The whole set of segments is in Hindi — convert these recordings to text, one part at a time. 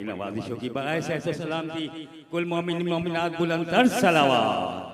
की नवाजिशों की बायस ऐसे सलामती कुल मोमिन मोमिनात बुलंदर सलावत।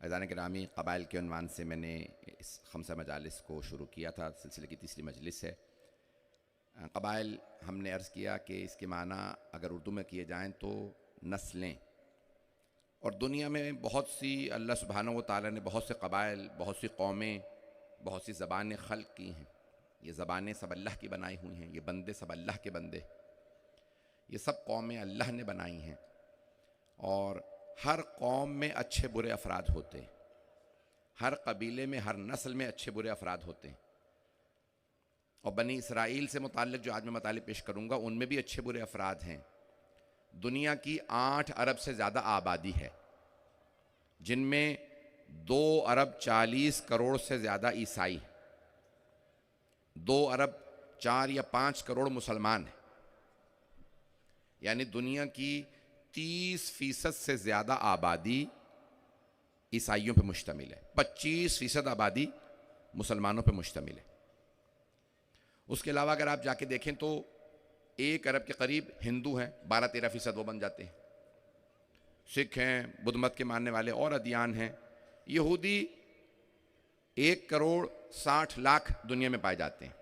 अज़ान गिरामी क़बाइल के उन्वान से मैंने इस खमसा मजालिस को शुरू किया था। सिलसिले की तीसरी मजलिस है। क़बाइल हमने अर्ज़ किया कि इसके माना अगर उर्दू में किए जाएँ तो नस्लें, और दुनिया में बहुत सी अल्लाह सुब्हानहू व तआला ने बहुत से क़बाइल, बहुत सी कौमें, बहुत सी ज़बानें ख़ल्क़ की हैं। ये ज़बानें सब अल्लाह की बनाई हुई हैं, ये बंदे सब अल्लाह के बंदे, ये सब कौमें अल्लाह ने बनाई हैं। और हर कौम में अच्छे बुरे अफराद होते हैं, हर कबीले में, हर नस्ल में अच्छे बुरे अफराद होते हैं। और बनी इसराइल से मुताल्लिक़ जो आज मैं मतालिब पेश करूँगा उनमें भी अच्छे बुरे अफराद हैं। दुनिया की 8 अरब से ज़्यादा आबादी है, जिनमें 2 अरब 40 करोड़ से ज़्यादा ईसाई, 2 अरब 4 या 5 करोड़ मुसलमान हैं। यानी दुनिया की 30% से ज़्यादा आबादी ईसाइयों पे मुश्तमिल है, 25% आबादी मुसलमानों पे मुश्तमिल है। उसके अलावा अगर आप जाके देखें तो 1 अरब के करीब हिंदू हैं, 12-13% वो बन जाते हैं। सिख हैं, बुद्ध मत के मानने वाले और अदियान हैं। यहूदी 1 करोड़ 60 लाख दुनिया में पाए जाते हैं।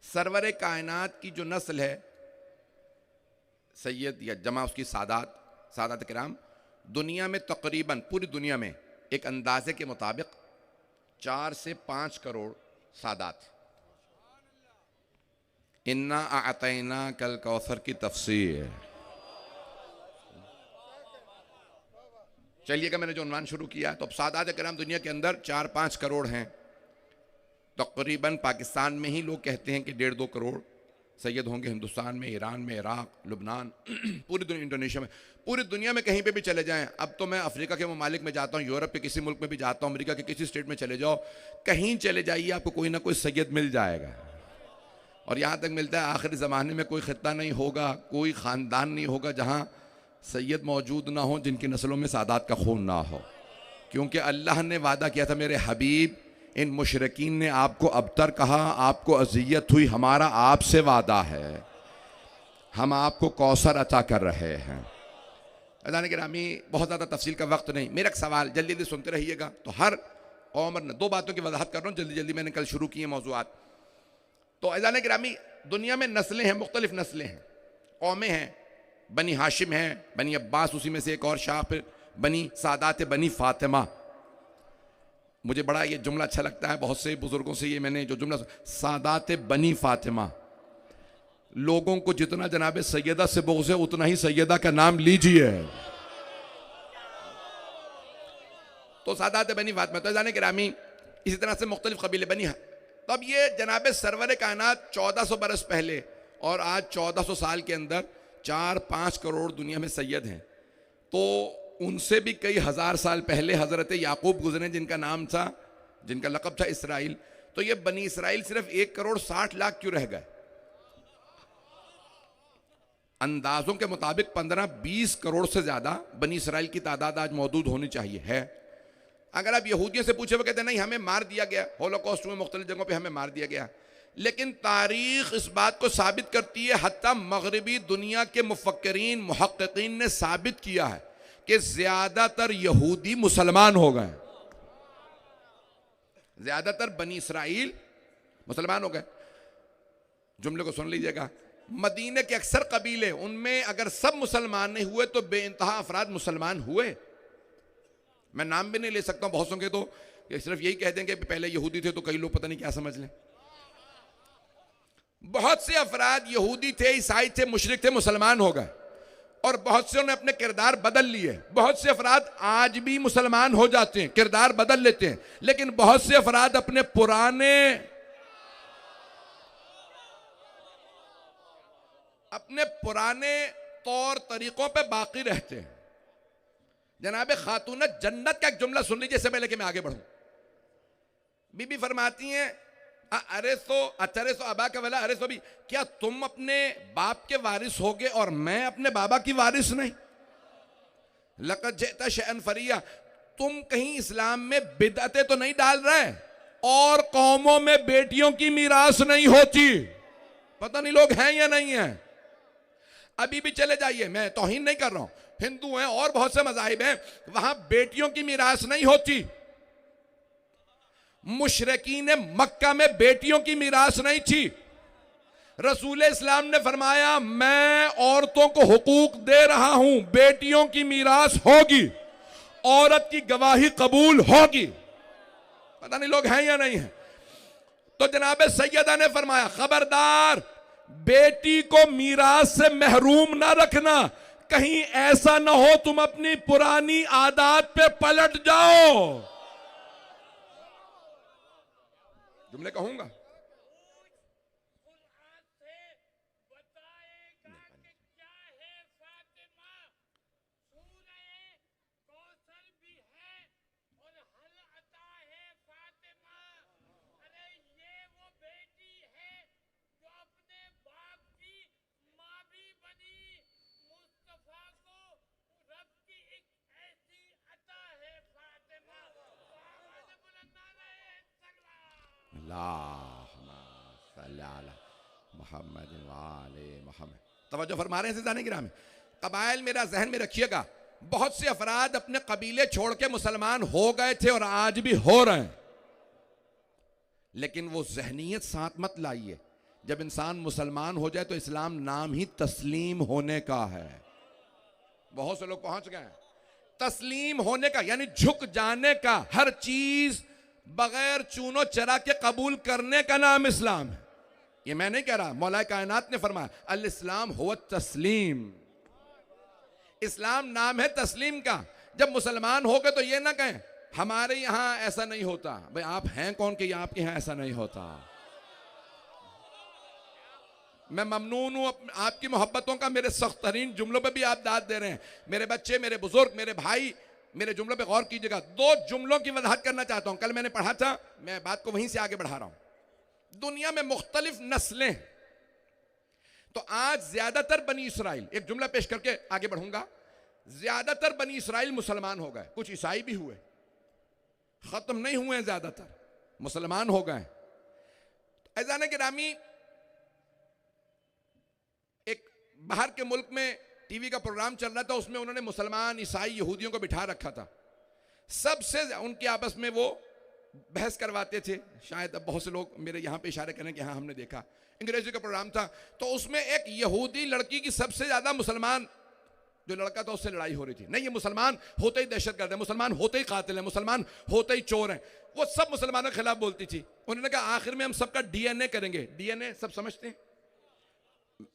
सरवर कायनात की जो नस्ल है सैयद या जमा उसकी सादात किराम, दुनिया में तकरीबन पूरी दुनिया में एक अंदाजे के मुताबिक 4 से 5 करोड़ सादात। इन्ना आतैना कल कौसर की तफसीर। चलिएगा, मैंने जो उन्वान शुरू किया तो अब सादात किराम दुनिया के अंदर 4-5 करोड़ हैं। तकरीबन पाकिस्तान में ही लोग कहते हैं कि 1.5-2 करोड़ सैयद होंगे। हिंदुस्तान में, ईरान में, इराक, लुबनान, पूरी दुनिया, इंडोनेशिया में, पूरी दुनिया में कहीं पे भी चले जाएं। अब तो मैं अफ्रीका के ममालिक में जाता हूँ, यूरोप के किसी मुल्क में भी जाता हूँ, अमेरिका के किसी स्टेट में चले जाओ, कहीं चले जाइए आपको कोई ना कोई सैयद मिल जाएगा। और यहाँ तक मिलता है आखिरी ज़माने में कोई खित्ता नहीं होगा, कोई ख़ानदान नहीं होगा जहाँ सैयद मौजूद ना हो, जिनकी नस्लों में सादात का खून ना हो। क्योंकि अल्लाह ने वादा किया था, मेरे हबीब इन मुशरिकीन ने आपको अबतर कहा, आपको अजियत हुई, हमारा आपसे वादा है, हम आपको कौसर अता कर रहे हैं। अज़ान गिरामी, बहुत ज़्यादा तफसील का वक्त नहीं, मेरा एक सवाल जल्दी जल्दी सुनते रहिएगा। तो हर कौम ने 2 बातों की वजाहत कर रहा हूँ जल्दी जल्दी, मैंने कल शुरू किए मौज़ूआत। तो अज़ान गिरामी, दुनिया में नस्लें हैं, मुख्तलिफ नस्लें हैं, कौमें हैं। बनी हाशिम हैं, बनी अब्बास, उसी में से एक और शाख, बनी सादात बनी फातिमा। मुझे बड़ा ये जुमला अच्छा लगता है, बहुत से बुजुर्गों से ये मैंने जो जुमला, सादात बनी फातिमा। लोगों को जितना जनाब सैयदा से बोझ है उतना ही सैयदा का नाम लीजिए। तो सादात बनी फातिमा, तो जाने गिरामी, इसी तरह से मुख्तलिफ कबीले बनी। तो अब ये जनाब सरवर कायनात 1400 बरस पहले और आज 1400 साल के अंदर 4-5 करोड़ दुनिया में सैयद हैं। तो उनसे भी कई हज़ार साल पहले हज़रत याकूब गुजरे, जिनका नाम था, जिनका लक़ब था इसराइल। तो ये बनी इसराइल सिर्फ 1 करोड़ 60 लाख क्यों रह गए? अंदाजों के मुताबिक 15-20 करोड़ से ज़्यादा बनी इसराइल की तादाद आज मौजूद होनी चाहिए है। अगर आप यहूदियों से पूछे, वो कहते हैं नहीं, हमें मार दिया गया, होलोकॉस्ट में मुख्तलिफ जगहों पे हमें मार दिया गया। लेकिन तारीख इस बात को साबित करती है, हत्ता मगरबी दुनिया के मुफक्किरीन, मुहक्किकीन ने साबित किया है कि ज्यादातर यहूदी मुसलमान हो गए, ज्यादातर बनी इसराइल मुसलमान हो गए। जुमले को सुन लीजिएगा, मदीने के अक्सर कबीले, उनमें अगर सब मुसलमान नहीं हुए तो बेइंतहा अफराद मुसलमान हुए। मैं नाम भी नहीं ले सकता हूं, बहुत होंगे तो सिर्फ यही कह देंगे कि पहले यहूदी थे, तो कई लोग पता नहीं क्या समझ लें। बहुत से अफराद यहूदी थे, ईसाई थे, मुशरिक थे, मुसलमान हो गए, और बहुत से ने अपने किरदार बदल लिए। बहुत से अफराद आज भी मुसलमान हो जाते हैं, किरदार बदल लेते हैं, लेकिन बहुत से अफराद अपने पुराने तौर तरीकों पे बाकी रहते हैं। जनाब खातून जन्नत का एक जुमला सुन लीजिए इससे पहले कि मैं आगे बढ़ूं। बीबी फरमाती हैं, अरे सो अबा का वाला, अरे सो भी, क्या तुम अपने बाप के वारिस होगे और मैं अपने बाबा की वारिस नहीं? लक़द जिअता शैअन फरिया, तुम कहीं इस्लाम में बिदअतें तो नहीं डाल रहे? और कौमों में बेटियों की मीरास नहीं होती, पता नहीं लोग हैं या नहीं हैं। अभी भी चले जाइए, मैं तौहीन नहीं कर रहा हूं, हिंदू हैं और बहुत से मज़ाहिब हैं, वहां बेटियों की मीरास नहीं होती। मुशरिकीन मक्का में बेटियों की मीरास नहीं थी। रसूल इस्लाम ने फरमाया, मैं औरतों को हुकूक दे रहा हूं, बेटियों की मीरास होगी, औरत की गवाही कबूल होगी। पता नहीं लोग हैं या नहीं हैं। तो जनाब सैयदा ने फरमाया, खबरदार बेटी को मीरास से महरूम ना रखना, कहीं ऐसा ना हो तुम अपनी पुरानी आदत पे पलट जाओ। जुमले कहूंगा, मोहम्मद। तवज्जो फरमा रहे हैं जाने गिरामी, कबाइल मेरा जहन में रखिएगा। बहुत से अफराद अपने कबीले छोड़ के मुसलमान हो गए थे और आज भी हो रहे हैं, लेकिन वो जहनीत साथ मत लाइए। जब इंसान मुसलमान हो जाए तो इस्लाम नाम ही तस्लीम होने का है। बहुत से लोग पहुंच गए तस्लीम होने का, यानी झुक जाने का, हर चीज बगैर चूनो चरा के कबूल करने का नाम इस्लाम है। ये मैं नहीं कह रहा, मौला कायनात ने फरमाया, अल इस्लाम हुवा तस्लीम। इस्लाम नाम है तस्लीम का। जब मुसलमान हो गए तो ये ना कहें हमारे यहाँ ऐसा नहीं होता। भाई आप हैं कौन कि आपके यहाँ ऐसा नहीं होता? मैं ममनून हूं आपकी मोहब्बतों का। मेरे सख्त तरीन जुमलों पे भी आप दाद दे रहे हैं। मेरे बच्चे, मेरे बुजुर्ग, मेरे भाई, मेरे जुमलों पे गौर कीजिएगा। 2 जुमलों की वजाहत करना चाहता हूं। कल मैंने पढ़ा था, मैं बात को वहीं से आगे बढ़ा रहा हूं। दुनिया में मुख्तलिफ नस्लें, तो आज ज्यादातर बनी इसराइल, एक जुमला पेश करके आगे बढ़ूंगा। ज्यादातर बनी इसराइल मुसलमान हो गए, कुछ ईसाई भी हुए, खत्म नहीं हुए हैं, ज्यादातर मुसलमान हो गए। ऐज़ान गिरामी, एक बाहर के मुल्क में टीवी का प्रोग्राम चल रहा था, उसमें उन्होंने मुसलमान, ईसाई, यहूदियों को बिठा रखा था। सबसे उनके आपस में वो बहस करवाते थे। शायद अब बहुत से लोग मेरे यहां पे इशारे करें कि हाँ हमने देखा, अंग्रेजी का प्रोग्राम था। तो उसमें एक यहूदी लड़की की सबसे ज्यादा मुसलमान जो लड़का था उससे लड़ाई हो रही थी। नहीं, ये मुसलमान होते ही दहशतगर्द है, मुसलमान होते ही कातिल है, मुसलमान होते ही चोर है। वो सब मुसलमानों के खिलाफ बोलती थी। उन्होंने कहा आखिर में हम सबका डीएनए करेंगे। डीएनए सब समझते हैं,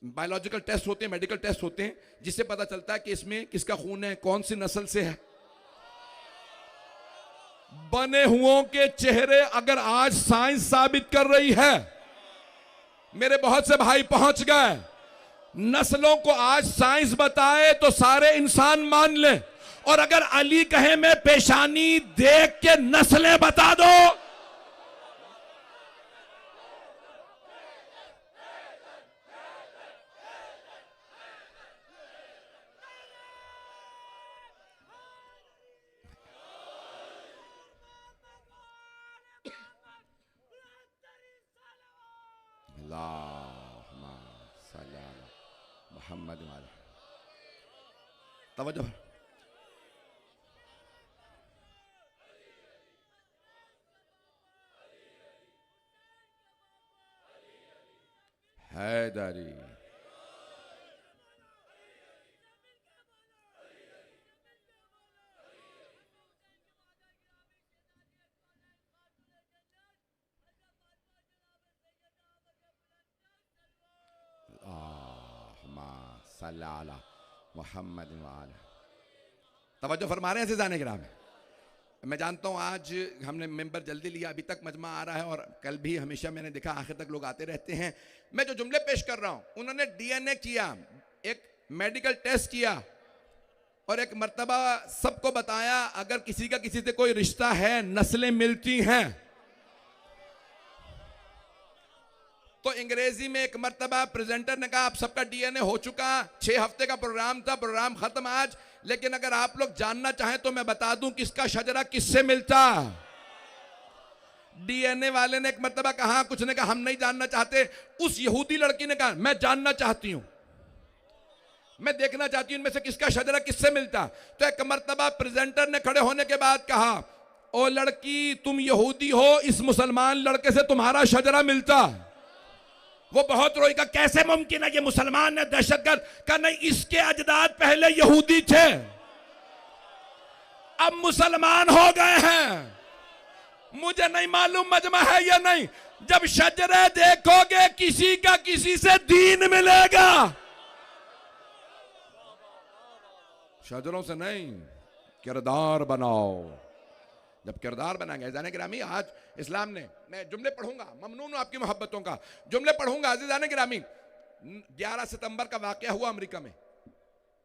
बायोलॉजिकल टेस्ट होते हैं, मेडिकल टेस्ट होते हैं, जिससे पता चलता है कि इसमें किसका खून है, कौन सी नस्ल से है। बने हुओं के चेहरे अगर आज साइंस साबित कर रही है, मेरे बहुत से भाई पहुंच गए, नस्लों को आज साइंस बताए तो सारे इंसान मान ले। और अगर अली कहे मैं पेशानी देख के नस्लें बता दो, मोहम्मद वाला तवज्जो। हैदरी सल्लल्लाहु मोहम्मद वाला। तवज्जो फरमा रहे हैं जाने गिराम। मैं जानता हूँ आज हमने मेंबर जल्दी लिया, अभी तक मजमा आ रहा है और कल भी हमेशा मैंने देखा आखिर तक लोग आते रहते हैं। मैं जो जुमले पेश कर रहा हूँ, उन्होंने डीएनए किया, एक मेडिकल टेस्ट किया और एक मर्तबा सबको बताया अगर किसी का किसी से कोई रिश्ता है, नस्लें मिलती हैं। तो अंग्रेजी में एक मर्तबा प्रेजेंटर ने कहा आप सबका डीएनए हो चुका। 6 हफ्ते का प्रोग्राम था, प्रोग्राम खत्म आज। लेकिन अगर आप लोग जानना चाहें तो मैं बता दूं किसका शजरा किससे मिलता। डीएनए वाले ने एक मर्तबा कहा, कुछ ने कहा हम नहीं जानना चाहते। उस यहूदी लड़की ने कहा मैं जानना चाहती हूं, मैं देखना चाहती हूं इनमें से किसका शजरा किससे मिलता। तो एक मर्तबा प्रेजेंटर ने खड़े होने के बाद कहा ओ लड़की तुम यहूदी हो, इस मुसलमान लड़के से तुम्हारा शजरा मिलता। वो बहुत रोई, का कैसे मुमकिन है, ये मुसलमान है, दहशतगर्द। का नहीं, इसके अजदाद पहले यहूदी थे, अब मुसलमान हो गए हैं। मुझे नहीं मालूम मजमा है या नहीं, जब शजरे देखोगे किसी का किसी से दीन मिलेगा, शजरों से नहीं। किरदार बनाओ, जब किरदार बनाएंगे। जाने गिरामी आज इस्लाम ने, मैं जुमले पढ़ूंगा, ममनून हूं आपकी मोहब्बतों का, जुमले पढ़ूंगा। अज़ीज़ाने गिरामी, 11 सितंबर का वाकया हुआ अमेरिका में।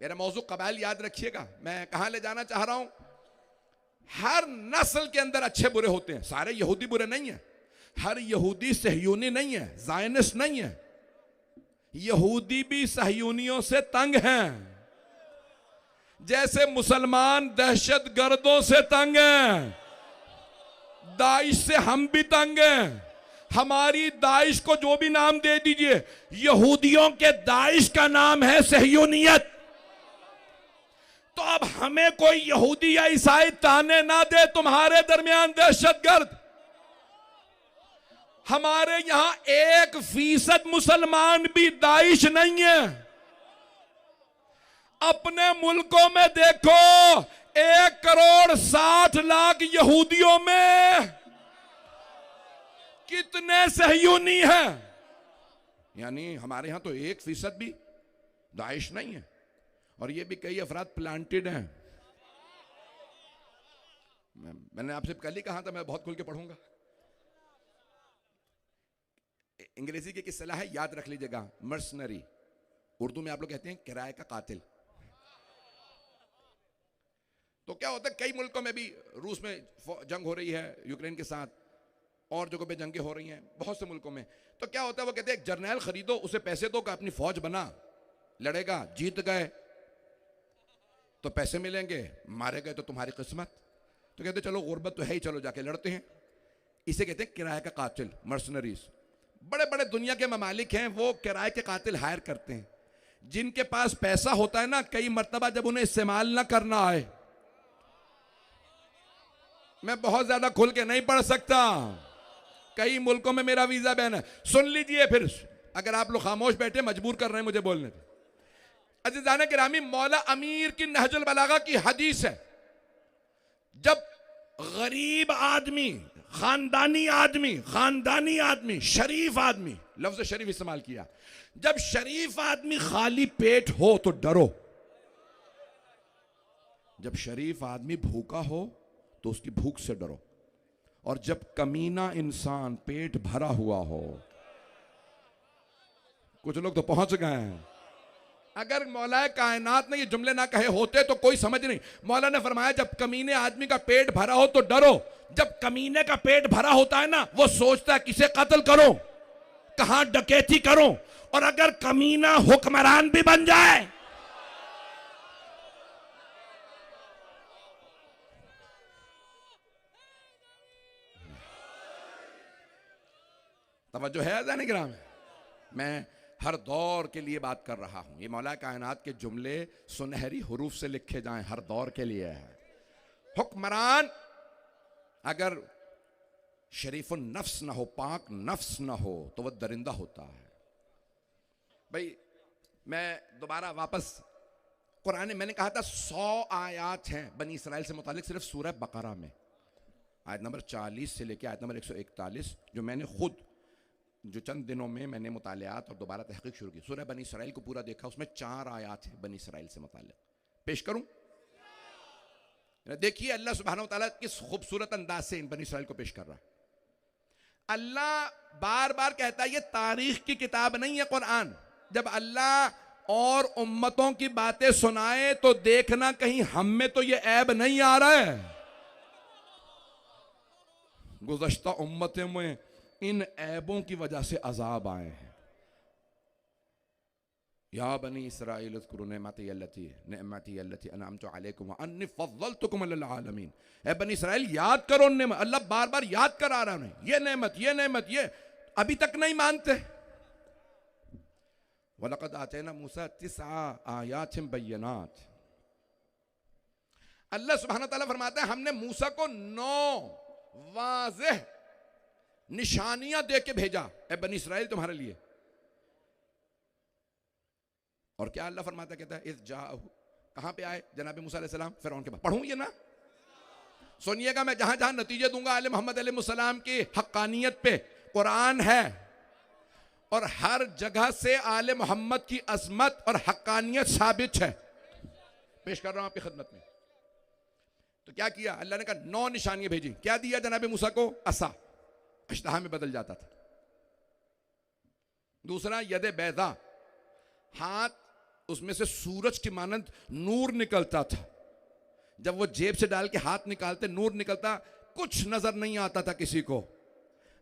मेरा मौजू कबाइल याद रखिएगा। मैं कहां ले जाना चाह रहा हूं, हर नस्ल के अंदर अच्छे बुरे होते हैं। सारे यहूदी बुरे नहीं है, हर यहूदी सहयूनी नहीं है, ज़ायनिस्ट नहीं है। यहूदी भी सहयूनियों से तंग हैं, जैसे मुसलमान दहशतगर्दों से तंग हैं। दाइश से हम भी तंग हैं। हमारी दाइश को जो भी नाम दे दीजिए, यहूदियों के दाइश का नाम है सहयूनियत। तो अब हमें कोई यहूदी या ईसाई ताने ना दे तुम्हारे दरमियान दहशतगर्द। हमारे यहां 1% मुसलमान भी दाइश नहीं है। अपने मुल्कों में देखो, 1,60,00,000 यहूदियों में कितने सहयूनी हैं। यानी हमारे यहां तो 1% भी दाइश नहीं है, और ये भी कई अफराद प्लांटेड हैं। मैंने आपसे कल ही कहा था मैं बहुत खुल के पढ़ूंगा। अंग्रेजी की एक सलाह है, याद रख लीजिएगा, मर्सनरी। उर्दू में आप लोग कहते हैं किराए का कातिल। तो क्या होता है, कई मुल्कों में भी, रूस में जंग हो रही है यूक्रेन के साथ, और जगहों पे जंगें हो रही हैं बहुत से मुल्कों में। तो क्या होता है, वो कहते हैं एक जर्नैल खरीदो, उसे पैसे दो कि अपनी फौज बना, लड़ेगा, जीत गए तो पैसे मिलेंगे, मारे गए तो तुम्हारी किस्मत। तो कहते चलो गुर्बत तो है ही, चलो जाके लड़ते हैं। इसे कहते हैं किराए का कातिल, मर्सनरीज। बड़े बड़े दुनिया के ममालिक हैं, वो किराए के कातिल हायर करते हैं। जिनके पास पैसा होता है ना, कई मर्तबा जब उन्हें इस्तेमाल ना करना आए, मैं बहुत ज्यादा खुल के नहीं पढ़ सकता, कई मुल्कों में मेरा वीजा बैन है, सुन लीजिए। फिर अगर आप लोग खामोश बैठे, मजबूर कर रहे हैं मुझे बोलने पे। अज़ीज़ान किरामी, मौला अमीर की नहजुल बलागा की हदीस है, जब गरीब आदमी, खानदानी आदमी, शरीफ आदमी, लफ्ज शरीफ इस्तेमाल किया, जब शरीफ आदमी खाली पेट हो तो डरो, जब शरीफ आदमी भूखा हो तो उसकी भूख से डरो, और जब कमीना इंसान पेट भरा हुआ हो। कुछ लोग तो पहुंच गए हैं। अगर मौला कायनात ने ये जुमले ना कहे होते तो कोई समझ नहीं। मौला ने फरमाया जब कमीने आदमी का पेट भरा हो तो डरो। जब कमीने का पेट भरा होता है ना, वो सोचता है किसे कत्ल करो, कहां डकैती करो, और अगर कमीना हुक्मरान भी बन जाए, तवज्जो है अज़ान किराम? मैं हर दौर के लिए बात कर रहा हूं। ये मौला कायनात के जुमले सुनहरी हुरूफ से लिखे जाएं, हर दौर के लिए है। हुक्मरान अगर शरीफ नफ्स ना हो, पाक नफ्स ना हो, तो वह दरिंदा होता है। भाई मैं दोबारा वापस कुरान, मैंने कहा था 100 आयात हैं बनी इसराइल से मुतालिक सिर्फ सूरह बकरा में, आयत नंबर 40 से लेकर आयत नंबर 141, जो मैंने खुद जो चंद दिनों में मैंने मुतालियात और दोबारा तहकीक शुरू की। सूरह बनी इसराइल को पूरा देखा, उसमें 4 आयात हैं बनी इसराइल से मुतालिक। पेश करूं? देखिए अल्लाह सुब्हानहू व तआला किस खूबसूरत अंदाज से इन बनी इसराइल को पेश कर रहा है। अल्लाह बार बार कहता है ये तारीख की किताब नहीं है कुरान। जब अल्लाह और उम्मतों की बातें सुनाए तो देखना कहीं हम में तो ये ऐब नहीं आ रहा है। गुज़श्ता उम्मतें में इन ऐबों की वजह से अजाब आए हैं। या बनी इसराइल उज़कुरू निअमती अल्लती अनअमतु अलैकुम व अन्नी फ़ज़्ज़लतुकुम अलल आलमीन। ए बनी इसराइल याद करो नेमत। अल्लाह बार बार याद करा रहा है, ये नेमत, ये अभी तक नहीं मानते। वलक़द आतैना मूसा 9 आयातिन बय्यिनात। अल्लाह सुब्हानहू व तआला फरमाता है हमने मूसा को 9 वाज़ेह निशानियां दे के भेजा ए बनी इसराइल तुम्हारे लिए। और क्या अल्लाह फरमाता कहता है, इज़ जाअहु, कहां पे आए जनाब मूसा अलैहिस्सलाम? फिरौन के पास। पढ़ूं ये ना, सुनिएगा, मैं जहां जहां नतीजे दूंगा आले मोहम्मद अलैहिस्सलाम की हक्कानियत पे कुरान है, और हर जगह से आले मोहम्मद की अजमत और हक्कानियत साबित है। पेश कर रहा हूं आपकी खिदमत में। तो क्या किया अल्लाह ने? कहा 9 निशानियां भेजी। क्या दिया जनाब मूसा को? असा, अश्तहा में बदल जाता था। दूसरा यदे बैदा, हाथ उसमें से सूरज की मानंद नूर निकलता था। जब वो जेब से डाल के हाथ निकालते, नूर निकलता, कुछ नजर नहीं आता था किसी को।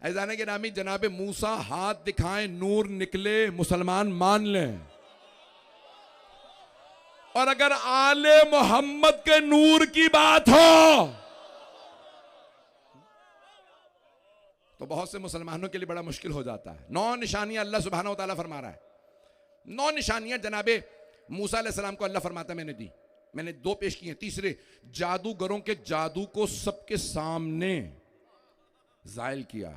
ऐज़ान के नामी जनाब मूसा हाथ दिखाएं, नूर निकले, मुसलमान मान लें। और अगर आले मोहम्मद के नूर की बात हो तो बहुत से मुसलमानों के लिए बड़ा मुश्किल हो जाता है। 9 निशानियां अल्लाह सुब्हानहू व तआला फरमा रहा है। 9 निशानियां जनाबे मूसा अलैहिस्सलाम को अल्लाह फरमाता मैंने दी। मैंने 2 पेश की हैं। तीसरे, जादूगरों के जादू को सबके सामने जायल किया।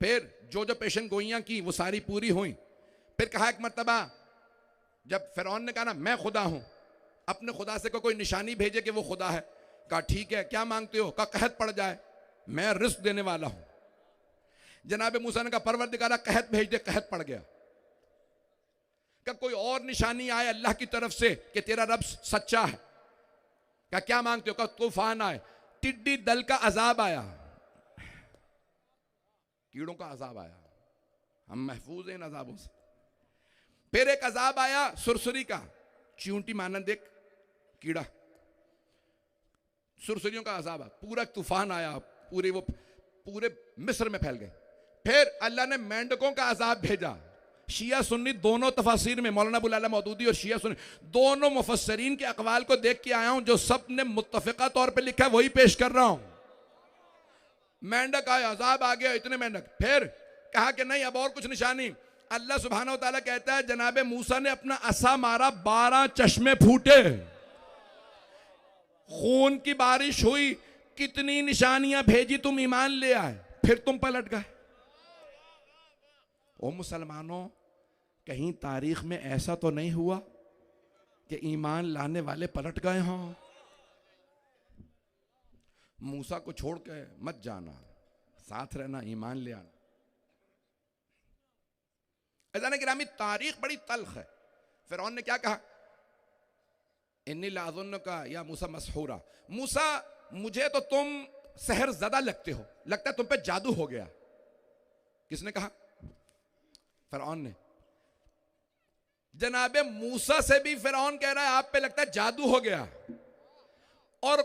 फिर जो जो पेशन गोइयां की वो सारी पूरी हुई। फिर कहा एक मर्तबा जब फिरौन ने कहा ना मैं खुदा हूं, अपने खुदा से कोई निशानी भेजे कि वो खुदा है। कहा ठीक है, क्या मांगते हो? कहा कहत पड़ जाए, मैं रिस्क देने वाला हूं। जनाब मूसा ने कहा परवरदिगारा कहत भेज दे। कहत पड़ गया। क्या कोई और निशानी आए अल्लाह की तरफ से कि तेरा रब सच्चा है? क्या मांगते हो? कहा तूफान आए, टिड्डी दल का अजाब आया, कीड़ों का अजाब आया, हम महफूज हैं इन अजाबों से। फिर एक अजाब आया सुरसुरी का, चींटी मानंद एक कीड़ा, सुरसुरियों का अजाब आया, पूरा तूफान आया, पूरे मिस्र में फैल गए। फिर अल्लाह ने मेंढकों का अजाब भेजा। शिया सुन्नी दोनों तफसीर में, मौलाना अबुल आला मौदूदी और शिया सुन्नी दोनों मुफस्सरीन के अकवाल को देख के आया हूं, जो सब ने मुत्तफिका तौर पे लिखा है वही पेश कर रहा हूं। मेंढक आया, अजाब आ गया, इतने मेंढक। फिर कहा कि नहीं, अब और कुछ निशानी। अल्लाह सुब्हानहू व तआला कहता है जनाबे मूसा ने अपना असा मारा, 12 चश्मे फूटे, खून की बारिश हुई, कितनी निशानियां भेजी, तुम ईमान ले आए, फिर तुम पलट गए। ओ मुसलमानों, कहीं तारीख में ऐसा तो नहीं हुआ कि ईमान लाने वाले पलट गए हों? मूसा को छोड़ के मत जाना, साथ रहना, ईमान ले आना। अज़ान गिरामी, तारीख बड़ी तल्ख है। फिरौन ने क्या कहा? इन्नी लाज़ुन्न का या मूसा मसहूरा, मूसा मुझे तो तुम सहर ज़दा लगते हो, लगता है तुम पे जादू हो गया। किसने कहा? फिरौन ने। जनाबे मूसा से भी फिरौन कह रहा है आप पे लगता है जादू हो गया, और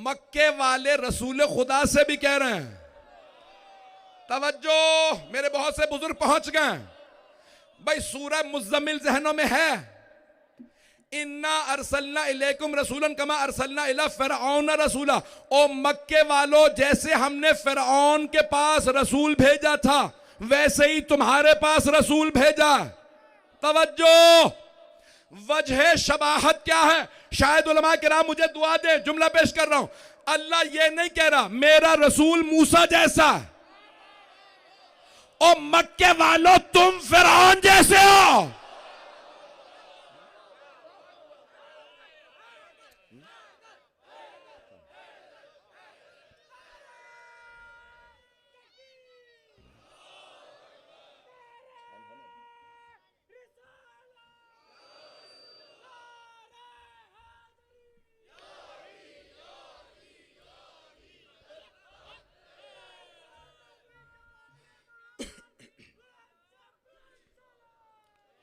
मक्के वाले रसूल खुदा से भी कह रहे हैं। तवज्जो, मेरे बहुत से बुजुर्ग पहुंच गए भाई। सूरह मुज़्ज़मिल ज़हनों में है, इन्ना अरसलना इलैकुम रसूलन कमा अरसलना इला फिरऔन रसूला। ओ मक्के वालों, जैसे हमने फिरऔन के पास रसूल भेजा था, वैसे ही तुम्हारे पास रसूल भेजा। तवज्जो, वजह शबाहत क्या है? शायद उलमा किराम मुझे दुआ दे, जुमला पेश कर रहा हूं। अल्लाह ये नहीं कह रहा मेरा रसूल मूसा जैसा, ओ मक्के वालों तुम फिरौन जैसे हो।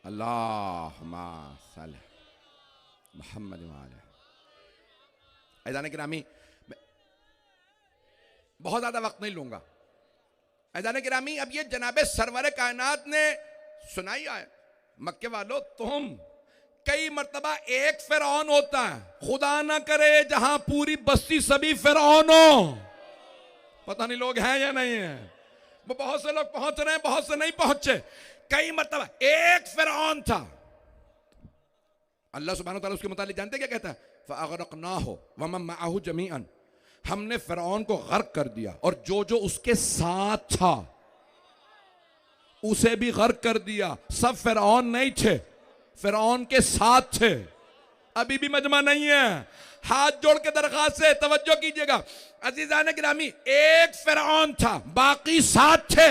अल्लाहुम्मा सल्ली मुहम्मद व आले। ऐज़ान गिरामी, बहुत ज्यादा वक्त नहीं लूंगा। ऐज़ान गिरामी, अब ये जनाबे सरवर कायनात ने सुनाई आए, मक्के वालों तुम, कई मर्तबा एक फिरौन होता है, खुदा ना करे जहां पूरी बस्ती सभी फिरौन हो। पता नहीं लोग हैं या नहीं है, वो बहुत से लोग पहुंच रहे हैं, बहुत से नहीं पहुंचे। कई मर्तबा एक फिरौन था। अल्लाह सुब्हानहू व तआला उसके मुतालिक जानते क्या कहता है? फ़अग़रक़नाहु व मन मअहु जमीअन, हमने फिरौन को गर्क कर दिया और जो जो उसके साथ था उसे भी गर्क कर दिया। सब फिरौन नहीं थे, फिरौन के साथ थे। अभी भी मजमा नहीं है। हाथ जोड़ के दरखास्त से तवज्जो कीजिएगा अज़ीज़ान गिरामी, एक फिरौन था, बाकी साथ थे।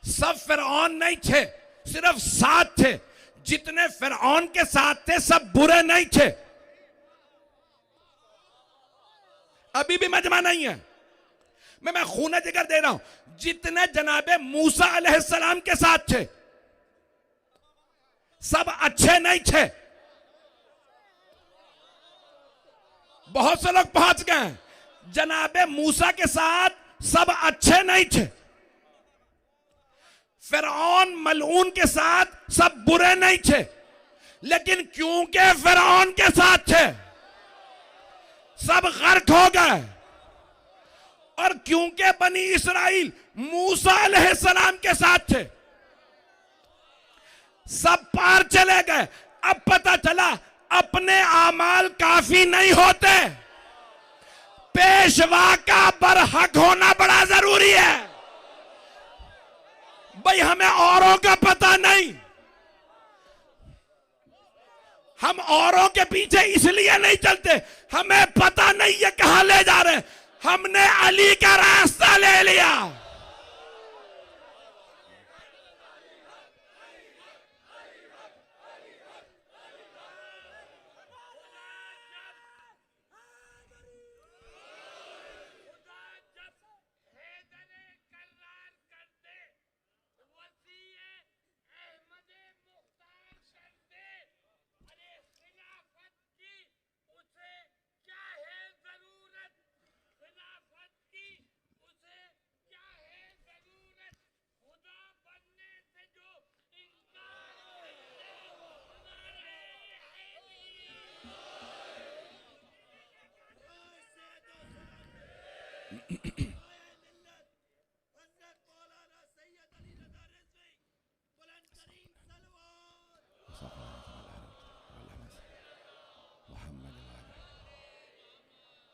सब फिरौन नहीं थे, सिर्फ साथ थे। जितने फिरौन के साथ थे सब बुरे नहीं थे। अभी भी मजमा नहीं है, मैं खून जिगर दे रहा हूं। जितने जनाबे मूसा अलैहिस्सलाम के साथ थे सब अच्छे नहीं थे। बहुत से लोग पहुंच गए, जनाबे मूसा के साथ सब अच्छे नहीं थे। फिरौन मलऊन के साथ सब बुरे नहीं थे, लेकिन क्योंकि फिरौन के साथ थे सब गर्क हो गए, और क्योंकि बनी इसराइल मूसा अलैहिस्सलाम के साथ थे सब पार चले गए। अब पता चला अपने आमाल काफी नहीं होते, पेशवा का बरहक होना बड़ा जरूरी है। भाई हमें औरों का पता नहीं, हम औरों के पीछे इसलिए नहीं चलते, हमें पता नहीं ये कहां ले जा रहे हैं। हमने अली का रास्ता ले लिया।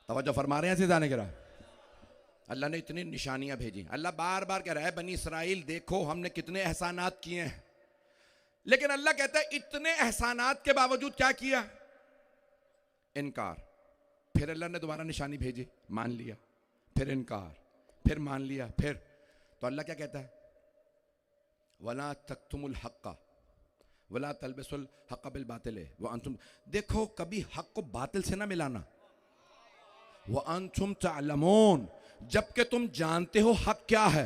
तवज्जो फरमा रहे हैं ऐसे जाने के रहा। अल्लाह ने इतनी निशानियां भेजी। अल्लाह बार बार कह रहा है बनी इसराइल देखो हमने कितने एहसानात किए हैं, लेकिन अल्लाह कहता है इतने एहसानात के बावजूद क्या किया? इनकार। फिर अल्लाह ने दोबारा निशानी भेजी, मान लिया, फिर इनकार, फिर मान लिया, फिर। तो अल्लाह क्या कहता है? वला तक्तुमुल हक्का वला तलबिसुल हक्का बिल बातिल व अंतुम। देखो कभी हक को बातिल से ना मिलाना। व अंतुम तालमून, जबकि तुम जानते हो हक क्या है।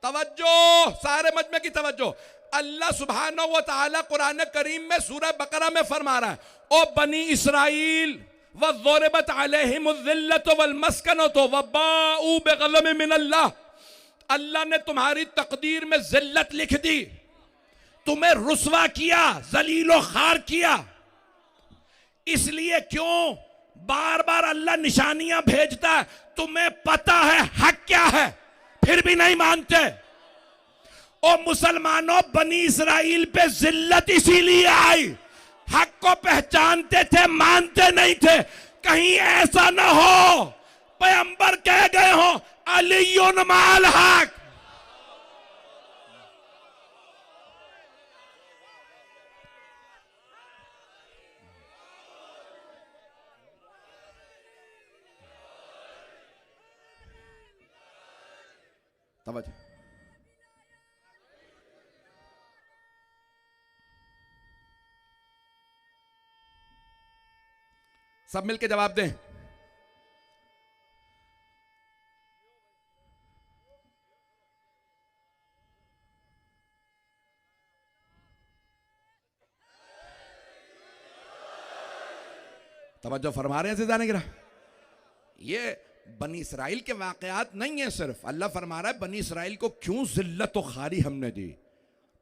तवज्जो, सारे मजमे की तवज्जो। अल्लाह सुब्हानहू व तआला कुरान करीम में सूरह बकरा में फरमा रहा है, ओ बनी इसराइल वज़ुरिबत अलैहिमुज़्ज़िल्लतु वल मस्कनतु वबाऊ बिग़ज़बिन मिनल्लाह। अल्लाह ने तुम्हारी तकदीर में जिल्लत लिख दी, तुम्हें रुसवा किया, जलीलो खार किया। इसलिए क्यों बार बार अल्लाह निशानियां भेजता है? तुम्हें पता है हक क्या है, फिर भी नहीं मानते। ओ मुसलमानों, बनी इसराइल पे जिल्लत इसीलिए आई, हक को पहचानते थे, मानते नहीं थे। कहीं ऐसा ना हो पैगंबर कह गए हो अलीयुन माल हक। तवज्जो। सब मिलके जवाब दें। तवज्जो फरमा रहे हैं जाने गिरा। ये बनी इसराइल के वाकयात नहीं है सिर्फ। अल्लाह फरमा रहा है बनी इसराइल को क्यों जिल्लत और खारी हमने दी।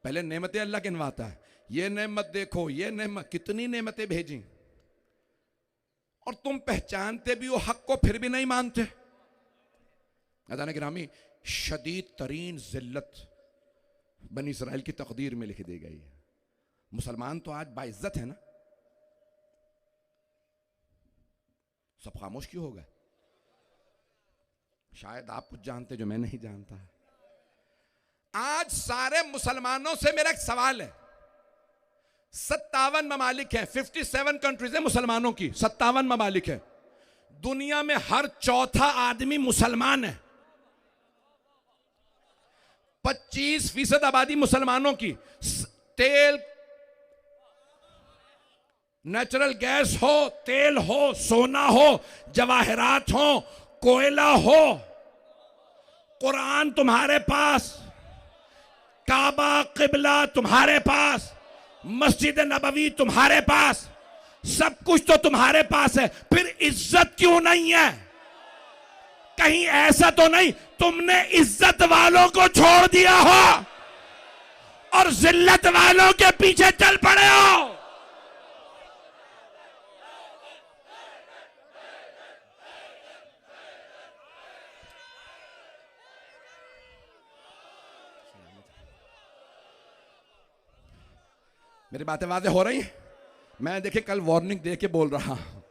पहले नेमतें अल्लाह गिनवाता है, ये नेमत देखो, ये नेमत, कितनी नेमतें भेजी, और तुम पहचानते भी हो हक को, फिर भी नहीं मानते। अदान गिरामी, शदीद तरीन जिल्लत बनी इसराइल की तकदीर में लिख दी गई है। मुसलमान तो आज बाइज्जत है ना, सब खामोश क्यों हो गए? शायद आप कुछ जानते जो मैं नहीं जानता। आज सारे मुसलमानों से मेरा एक सवाल है। 57 ममालिक हैं, 57 कंट्रीज है मुसलमानों की, 57 ममालिक है। दुनिया में हर चौथा आदमी मुसलमान है। 25% आबादी मुसलमानों की। तेल, नेचुरल गैस हो, तेल हो, सोना हो, जवाहरात हो, कोयला हो, कुरान तुम्हारे पास, काबा किबला तुम्हारे पास, मस्जिद नबवी तुम्हारे पास, सब कुछ तो तुम्हारे पास है, फिर इज्जत क्यों नहीं है? कहीं ऐसा तो नहीं तुमने इज्जत वालों को छोड़ दिया हो और जिल्लत वालों के पीछे चल पड़े हो? मेरी बातें वाज़ेह हो रही हैं? मैं देखिए कल वार्निंग दे के बोल रहा हूं,